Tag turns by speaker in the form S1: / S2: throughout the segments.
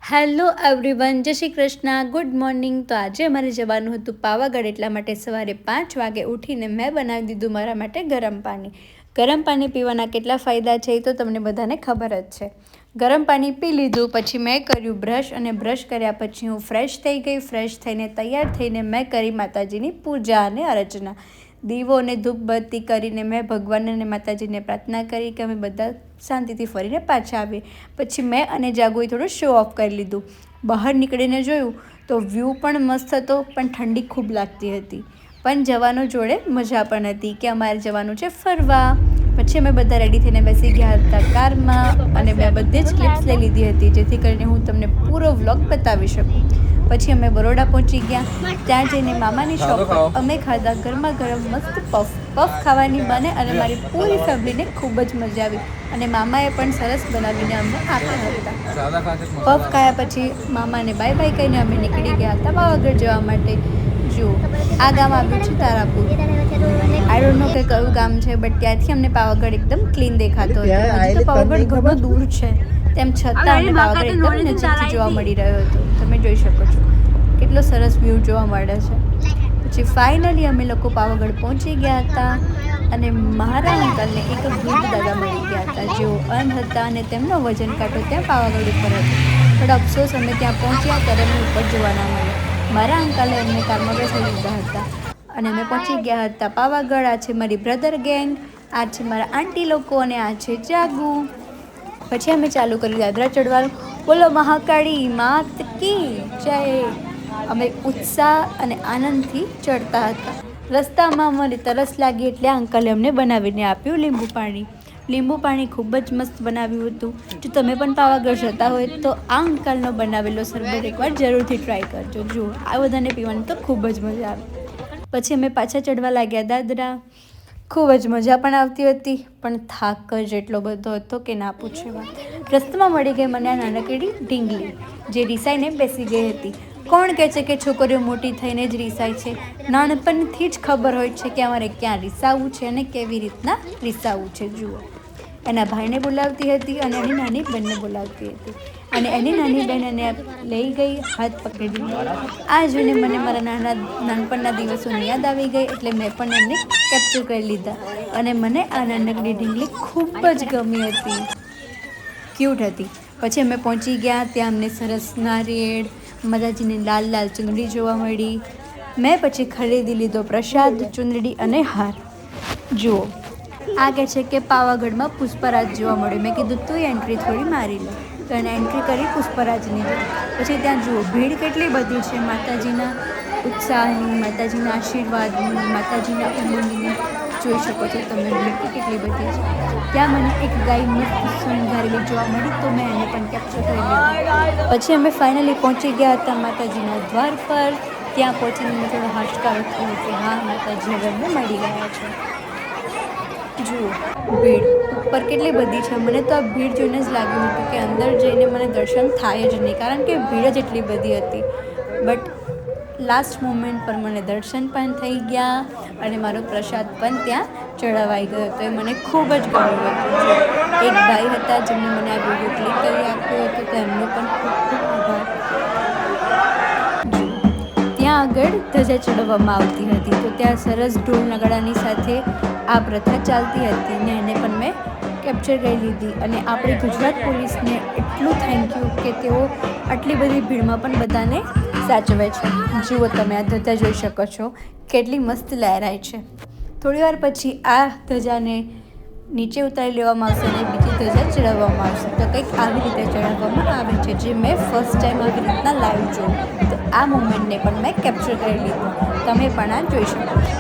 S1: Hello everyone, જય Shri Krishna, good morning. તો આજે અમારે જવાનું હતું પાવાગઢ, એટલા માટે સવારે 5 વાગે ઉઠીને મેં બનાવી દીધું મારા માટે ગરમ પાણી. ગરમ પાણી પીવાના કેટલા ફાયદા છે એ તો તમને બધાને ખબર જ છે. ગરમ પાણી પી લીધું, પછી મેં કર્યું બ્રશ, અને બ્રશ કર્યા પછી હું ફ્રેશ થઈ ગઈ. ફ્રેશ થઈને તૈયાર થઈને મેં કરી માતાજીની પૂજા અને અર્ચના. દીવો અને ધૂપબત્તી કરીને મેં ભગવાન અને માતાજીને પ્રાર્થના કરી કે અમે બધા શાંતિથી ફરીને પાછા આવીએ. પછી મેં અને જાગુએ થોડું શો ઓફ કરી લીધું. બહાર નીકળીને જોયું તો વ્યૂ પણ મસ્ત હતો, પણ ઠંડી ખૂબ લાગતી હતી. પણ જવાનું જોડે મજા પણ હતી કે અમારે જવાનું છે ફરવા. પછી અમે બધા રેડી થઈને બેસી ગયા હતા કારમાં, અને મેં બધી જ ક્લિપ્સ લઈ લીધી હતી જેથી કરીને હું તમને પૂરો વ્લોગ બતાવી શકું. પછી અમે બરોડા પહોંચી ગયા. ત્યાં જઈને મામાની શોપ પર અમે ખાધા ગરમા ગરમ મસ્ત પફ ખાવાની બને, અને મારી પૂરી ફેમિલીને ખૂબ જ મજા આવી. અને મામાએ પણ સરસ બનાવીને અમને આપ્યા હતા. પફ ખાયા પછી મામાને બાય બાય કહીને અમે નીકળી ગયા હતા પાવાગઢ જવા માટે. જુઓ, આ ગામ આવ્યું છે તારાપુર. આઈ ડોન્ટ નો કે કયું ગામ છે, બટ ત્યાંથી અમને પાવાગઢ એકદમ ક્લીન દેખાતો હતો. હજી તો પાવાગઢ ઘણું દૂર છે, તેમ છતાં અમને પાવાગઢ એકદમ નજીકથી જોવા મળી રહ્યો હતો. તમે જોઈ શકો છો કેટલો સરસ વ્યૂ જોવા મળે છે. પછી ફાઇનલી અમે લોકો પાવાગઢ પહોંચી ગયા હતા, અને મારા અંકલને એક વૃદ્ધ દાદા મળી ગયા હતા જેઓ અંધ હતા, અને તેમનો વજન કાંટો ત્યાં પાવાગઢ ઉપર હતો. પણ અફસોસ અમે ત્યાં પહોંચ્યા ત્યારે અમે ઉપર જોવા ના મળ્યા. મારા અંકલે અમને કારમાં બેસી લીધા હતા, અને અમે પહોંચી ગયા હતા પાવાગઢ. આ છે મારી બ્રધર ગેંગ, આ છે મારા આંટી લોકો, અને આ છે જાગુ. પછી અમે ચાલુ કર્યું દાદરા ચડવાનું. બોલો મહાકાળી માત કી જય. અમે ઉત્સાહ અને આનંદથી ચડતા હતા. રસ્તામાં મને તરસ લાગી એટલે અંકલે અમને બનાવીને આપ્યું લીંબુ પાણી. લીંબુ પાણી ખૂબ જ મસ્ત બનાવ્યું હતું. જો તમે પણ પાવાગઢ જતા હોય તો આ અંકલનો બનાવેલો શરબત એકવાર જરૂરથી ટ્રાય કરજો. જુઓ, આ બધાને પીવાની તો ખૂબ જ મજા આવે. પછી અમે પાછા ચડવા લાગ્યા દાદરા. ખૂબ જ મજા પણ આવતી હતી, પણ થાક જ એટલો બધો હતો કે ના પૂછે વાત. રસ્તામાં મળી ગઈ મને આ નાનકડી ઢીંગલી, જે રિસાઈને બેસી ગઈ હતી. કોણ કહે છે કે છોકરીઓ મોટી થઈને જ રિસાય છે? નાનપણથી જ ખબર હોય છે કે અમારે ક્યાં રિસાવવું છે અને કેવી રીતના રિસાવવું છે. જુઓ, એના ભાઈને બોલાવતી હતી અને એની નાની બહેનને બોલાવતી હતી, અને એની નાની બહેન એને લઈ ગઈ હાથ પકડીને. આ જોઈને મને મારા નાનપણના દિવસોની યાદ આવી ગઈ, એટલે મેં પણ એમને કેપ્ચર કરી લીધા. અને મને આ નાનકડી ઢીંગલી ખૂબ જ ગમી હતી, ક્યુટ હતી. પછી અમે પહોંચી ગયા. ત્યાં અમને સરસ નારિયેળ, માતાજીની લાલ લાલ ચુંદડી જોવા મળી. મેં પછી ખરીદી લીધો પ્રસાદ, ચુંદડી અને હાર. જુઓ, આ કહે છે કે પાવાગઢમાં પુષ્પરાજ જોવા મળ્યો. મેં કીધું તું એન્ટ્રી થોડી મારી લે, તો એને એન્ટ્રી કરી પુષ્પરાજની. પછી ત્યાં જુઓ ભીડ કેટલી બધી છે, માતાજીના ઉત્સાહની, માતાજીના આશીર્વાદની, માતાજીના ઉમંગની. જોઈ શકો છો તમે ભીડ કેટલી બધી છે. ત્યાં મને એક ગાય મસ્ત શણગારેલી જોવા મળી, તો મેં એને પણ કેપ્ચર કરી લીધી. પછી અમે ફાઇનલી પહોંચી ગયા હતા માતાજીના દ્વાર પર. ત્યાં પહોંચીને મેં થોડો હાશકારો થયો કે હા, માતાજી હવે અમને મળી ગયા છે. જુઓ, ભીડ ઉપર કેટલી બધી છે. મને તો આ ભીડ જોઈને જ લાગ્યું હતું કે અંદર જઈને મને દર્શન થાય જ નહીં, કારણ કે ભીડ જ એટલી બધી હતી. બટ લાસ્ટ મોમેન્ટ પર મને દર્શન પણ થઈ ગયા, અને મારો પ્રસાદ પણ ત્યાં ચડાવાઈ ગયો હતો. એ મને ખૂબ જ ગમ્યું હતું. એક ભાઈ હતા જેમને મને આ વિડીયો ક્લિક કરી આપ્યો હતો, તો એમનો પણ ખૂબ ખૂબ આભાર. ત્યાં આગળ ધજા ચડાવવામાં આવતી હતી, તો ત્યાં સરસ ઢોલ નગાડાની સાથે આ પ્રથા ચાલતી હતી, ને એને પણ મેં કેપ્ચર કરી લીધી. અને આપણી ગુજરાત પોલીસને એટલું થેન્ક યુ કે તેઓ આટલી બધી ભીડમાં પણ બધાને સાચવે છે. જુઓ, તમે આ ધજા જોઈ શકો છો કેટલી મસ્ત લહેરાય છે. થોડી વાર પછી આ ધજાને નીચે ઉતારી લેવામાં આવશે અને બીજી ધજા ચડાવવામાં આવશે. તો કંઈક આવી રીતે ચડાવવામાં આવે છે, જે મેં ફર્સ્ટ ટાઈમ આવી રીતના લાઈવ જોયું. તો આ મોમેન્ટને પણ મેં કેપ્ચર કરી લીધું. તમે પણ આ જોઈ શકો છો.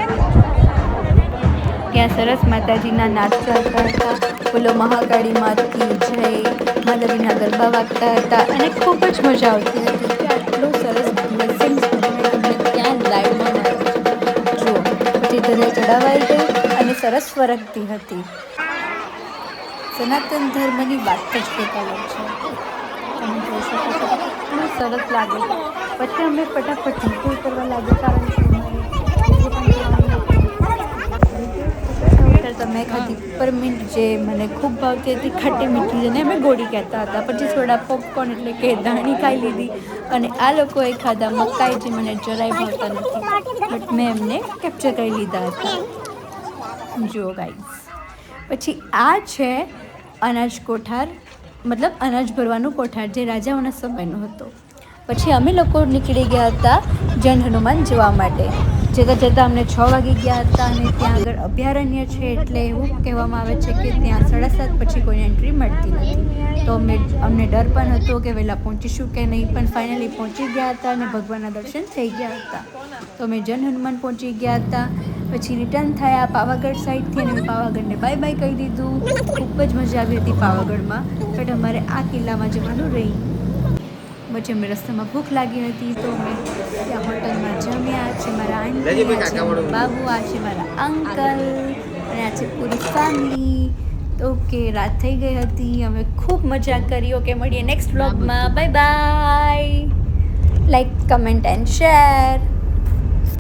S1: ત્યાં સરસ માતાજીના નાચ ચાલતા હતા. બોલો મહાકાળી માત કી જય. માતાજીના ગરબા વાગતા હતા, અને ખૂબ જ મજા આવતી હતી કે આટલું સરસ બ્લેસિંગ્સ તમને ત્યાં લાઈવમાં મળે છે. જુઓ, પછી ધજા ચડાવાઈ ગઈ અને સરસ ફરકતી હતી. સનાતન ધર્મની વાત જ કંઈક અલગ છે. તમે જોઈ શકો છો કેટલું સરસ લાગે છે. પછી અમે ફટાફટ નીચે ઉતરવા લાગ્યા, કારણ કે અમારે કોઠાર તો મેં ખાધી પરમિન્ટ જે મને ખૂબ ભાવતી હતી, ખાટી મીઠી, જેને અમે ગોળી કહેતા હતા. પછી થોડા પોપકોર્ન એટલે કે ધાણી ખાઈ લીધી. અને આ લોકોએ ખાધા મકાઈ, જે મને જરાય ભાવતા નથી, બટ મેં એમને કેપ્ચર કરી લીધા હતા. જુઓ ગાઈઝ, પછી આ છે અનાજ કોઠાર, મતલબ અનાજ ભરવાનું કોઠાર, જે રાજાઓના સમયનો હતો. પછી અમે લોકો નીકળી ગયા હતા જૈન હનુમાન જોવા માટે. જતાં જતાં અમને 6 વાગી ગયા હતા અને ત્યાં આગળ અભયારણ્ય છે, એટલે એવું કહેવામાં આવે છે કે ત્યાં 7:30 પછી કોઈને એન્ટ્રી મળતી નથી. તો અમને ડર પણ હતો કે વહેલા પહોંચીશું કે નહીં, પણ ફાઇનલી પહોંચી ગયા હતા અને ભગવાનના દર્શન થઈ ગયા હતા. તો અમે જૈન હનુમાન પહોંચી ગયા હતા. પછી રિટર્ન થયા પાવાગઢ સાઈડથી અને અમે પાવાગઢને બાય બાય કહી દીધું. ખૂબ જ મજા આવી હતી પાવાગઢમાં, બટ અમારે આ કિલ્લામાં જવાનું રહી. પછી અમે રસ્તામાં ભૂખ લાગી હતી, તો અમે ત્યાં હોટલમાં જમ્યા. છે મારા આંટી, આ છે મારા બાબુ, આ છે મારા અંકલ અને આ છે પૂરી ફેમિલી. ઓકે, રાત થઈ ગઈ હતી, અમે ખૂબ મજા કરી. ઓકે, મળીએ નેક્સ્ટ વ્લોગમાં. Bye bye. Like, comment and share.